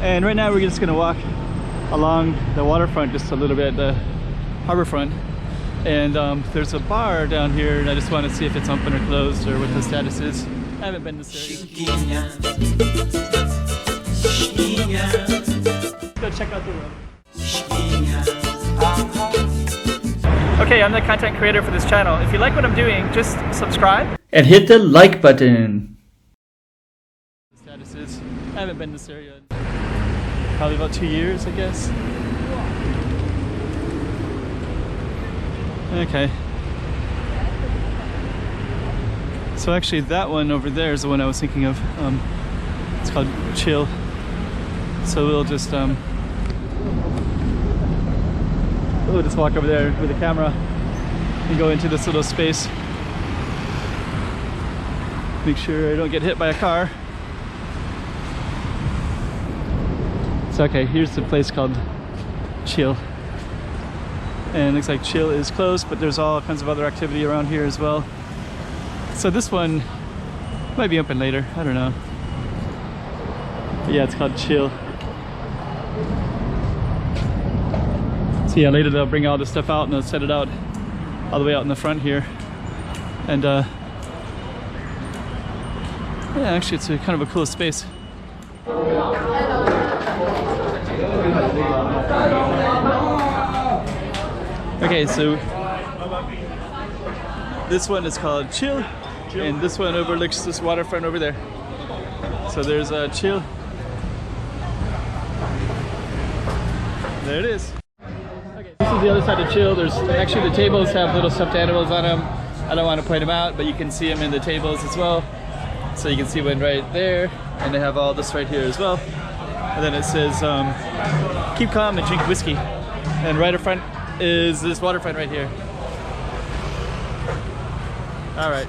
And right now we're just gonna walk along the waterfront just a little bit, the harbor front. And there's a bar down here, and I just want to see if it's open or closed or what the status is. I haven't been to this area. Let's go check out the room. Okay, I'm the content creator for this channel. If you like what I'm doing, just subscribe and hit the like button. The status is, I haven't been to this area in probably about 2 years, I guess. Okay. So actually that one over there is the one I was thinking of. It's called Chill. So we'll just walk over there with the camera and go into this little space. Make sure I don't get hit by a car. So okay, here's the place called Chill. And it looks like Chill is closed, but there's all kinds of other activity around here as well. So this one might be open later, I don't know. But yeah, it's called Chill. So yeah, later they'll bring all this stuff out and they'll set it out all the way out in the front here. And yeah, actually it's a kind of a cool space. Okay, so this one is called Chill, and this one overlooks this waterfront over there. So there's a Chill. There it is. Okay, this is the other side of Chill. There's actually the tables have little stuffed animals on them. I don't want to point them out, but you can see them in the tables as well. So you can see one right there, and they have all this right here as well. And then it says, keep calm and drink whiskey. And right in front is this waterfront right here. All right.